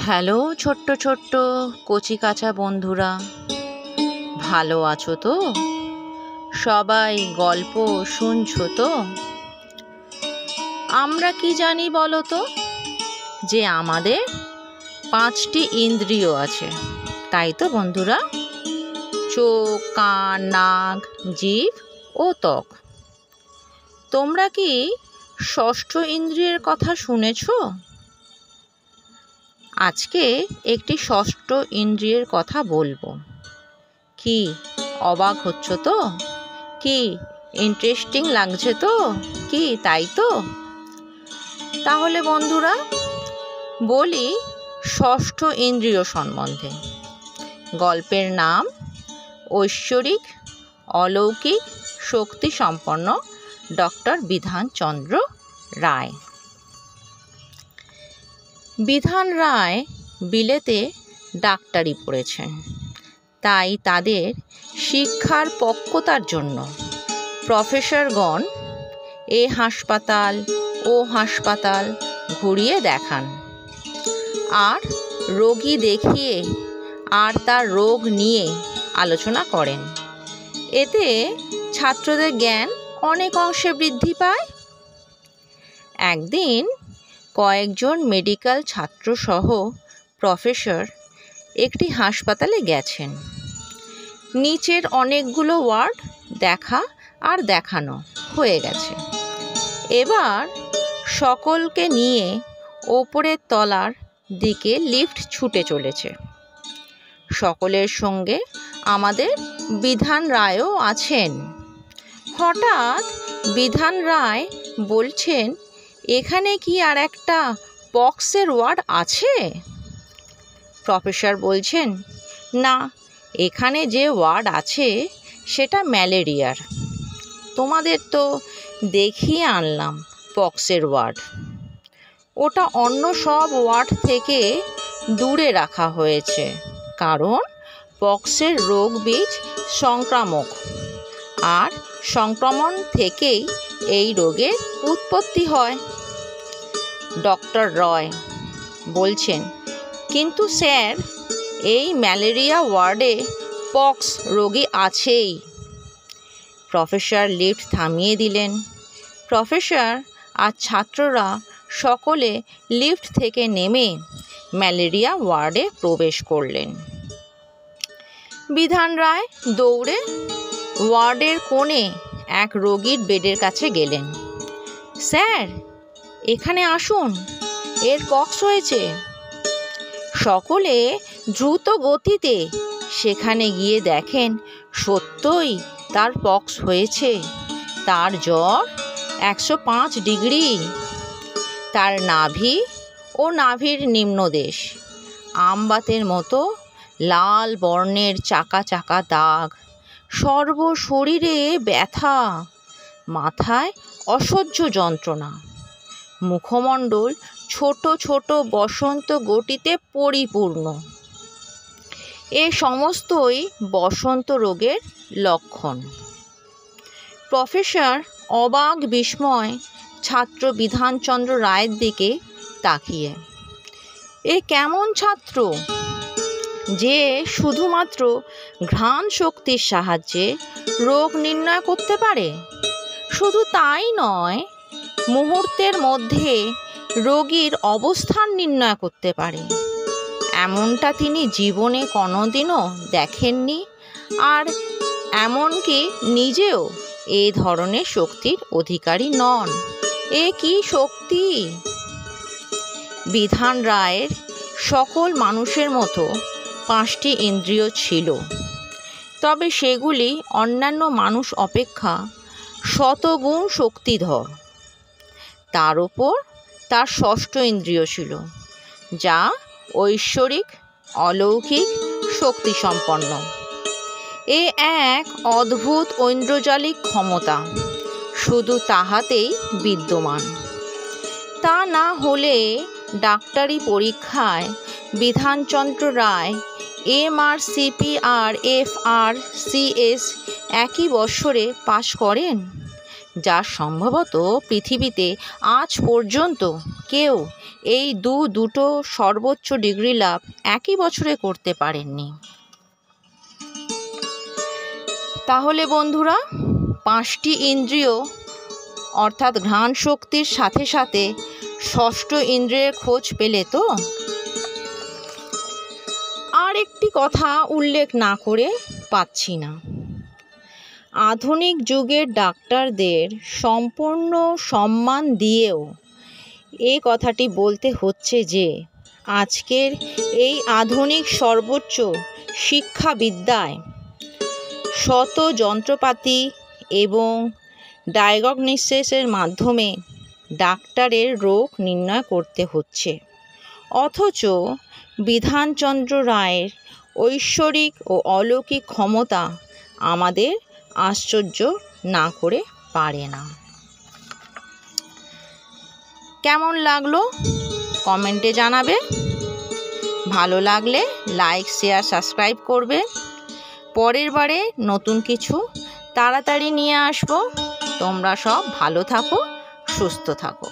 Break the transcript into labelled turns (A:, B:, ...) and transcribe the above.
A: Hello ছোট্ট ছোট্ট কচি কাঁচা বন্ধুরা, ভালো আছো তো? সবাই গল্প শুনছো তো? আমরা কি জানি বলো তো, যে আমাদের 5টি ইন্দ্রিয় আছে, তাই তো বন্ধুরা? চোখ, কান, নাক, জিভ ও ত্বক। তোমরা কি ষষ্ঠ ইন্দ্রিয়ের কথা শুনেছো? আজকে একটি ষষ্ঠ ইন্দ্রিয়ের কথা বলবো। কি অবাক হচ্ছ তো? কি ইন্টারেস্টিং লাগছে তো? কি তাই তো? তাহলে বন্ধুরা বলি ষষ্ঠ ইন্দ্রিয় সম্বন্ধে। গল্পের নাম ঐশ্বরিক অলৌকিক শক্তি সম্পন্ন ডক্টর বিধানচন্দ্র রায়। বিধান রায় বিলেতে ডাক্তারি পড়েছেন, তাই তাদের শিক্ষার পক্কতার জন্য প্রফেসরগণ এ হাসপাতাল ও হাসপাতাল ঘুরিয়ে দেখান, আর রোগী দেখিয়ে আর তার রোগ নিয়ে আলোচনা করেন। এতে ছাত্রদের জ্ঞান অনেক অংশে বৃদ্ধি পায়। একদিন কয়েকজন মেডিকেল ছাত্রসহ প্রফেসর একটি হাসপাতালে গেছেন। নিচের অনেকগুলো ওয়ার্ড দেখা আর দেখানো হয়ে গেছে। এবার সকলকে নিয়ে ওপরের তলার দিকে লিফট ছুটে চলেছে। সকলের সঙ্গে আমাদের বিধান রায়ও আছেন। হঠাৎ বিধান রায় বলছেন, এখানে কি আর একটা পক্সের ওয়ার্ড আছে? প্রফেসর বলছেন, না, এখানে যে ওয়ার্ড আছে সেটা ম্যালেরিয়ার। তোমাদের তো দেখিয়ে আনলাম পক্সের ওয়ার্ড। ওটা অন্য সব ওয়ার্ড থেকে দূরে রাখা হয়েছে, কারণ পক্সের রোগ বীজ সংক্রামক, আর সংক্রমণ থেকেই এই রোগের উৎপত্তি হয়। ডক্টর রয় বলছেন, কিন্তু স্যার, এই ম্যালেরিয়া ওয়ার্ডে পক্স রোগী আছেই। প্রফেসর লিফট থামিয়ে দিলেন। প্রফেসর আর ছাত্ররা সকলে লিফট থেকে নেমে ম্যালেরিয়া ওয়ার্ডে প্রবেশ করলেন। বিধান রায় দৌড়ে ওয়ার্ডের কোণে এক রোগীর বেডের কাছে গেলেন। স্যার, এখানে আসুন, এর পক্স হয়েছে। সকলে দ্রুত গতিতে সেখানে গিয়ে দেখেন সত্যই তার পক্স হয়েছে। তার জ্বর 105 ডিগ্রি। তার নাভি ও নাভির নিম্নদেশ আমবাতের মতো লাল বর্ণের চাকা চাকা দাগ, সর্বশরীরে ব্যথা, মাথায় অসহ্য যন্ত্রণা, মুখমণ্ডল ছোট ছোট বসন্ত গতিতে পরিপূর্ণ। এ সমস্তই বসন্ত রোগের লক্ষণ। প্রফেসর অবাক বিস্ময় ছাত্র বিধানচন্দ্র রায়ের দিকে তাকিয়ে, এ কেমন ছাত্র যে শুধুমাত্র ঘ্রাণ শক্তির সাহায্যে রোগ নির্ণয় করতে পারে? শুধু তাই নয়, মুহূর্তের মধ্যে রোগীর অবস্থান নির্ণয় করতে পারে। এমনটা তিনি জীবনে কোনোদিনও দেখেননি, আর এমনকি নিজেও এ ধরনের শক্তির অধিকারী নন। এ কি শক্তি! বিধান রায়ের সকল মানুষের মতো 5টি ইন্দ্রিয় ছিল, তবে সেগুলি অন্যান্য মানুষ অপেক্ষা শতগুণ শক্তিধর। তার উপর তার ষষ্ঠ ইন্দ্রিয় ছিল, যা ঐশ্বরিক অলৌকিক শক্তি সম্পন্ন। এ এক অদ্ভুত ঐন্দ্রজালিক ক্ষমতা, শুধু তাহাতেই বিদ্যমান। তা না হলে ডাক্তারি পরীক্ষায় বিধানচন্দ্র রায় MRCPR FRCS একই বৎসরে পাশ করেন, যা সম্ভবত পৃথিবীতে আজ পর্যন্ত কেউ এই দুটো সর্বোচ্চ ডিগ্রি লাভ একই বছরে করতে পারেননি। তাহলে বন্ধুরা, 5টি ইন্দ্রিয় অর্থাৎ ঘ্রাণ শক্তির সাথে সাথে ষষ্ঠ ইন্দ্রিয়ের খোঁজ পেলে তো? আর একটি কথা উল্লেখ না করে পাচ্ছি না। আধুনিক যুগের ডাক্তারদের সম্পূর্ণ সম্মান দিয়েও এই কথাটি বলতে হচ্ছে যে আজকের এই আধুনিক সর্বোচ্চ শিক্ষাবিদ্যায় শত যন্ত্রপাতি এবং ডায়াগনস্টিসের মাধ্যমে ডাক্তারের রোগ নির্ণয় করতে হচ্ছে, অথচ বিধানচন্দ্র রায়ের ঐশ্বরিক ও অলৌকিক ক্ষমতা আমাদের আশ্চর্য না করে পারে না। কেমন লাগলো কমেন্টে জানাবে। ভালো লাগলে লাইক, শেয়ার, সাবস্ক্রাইব করবে। পরের বারে নতুন কিছু তাড়াতাড়ি নিয়ে আসবো। তোমরা সব ভালো থাকো, সুস্থ থাকো।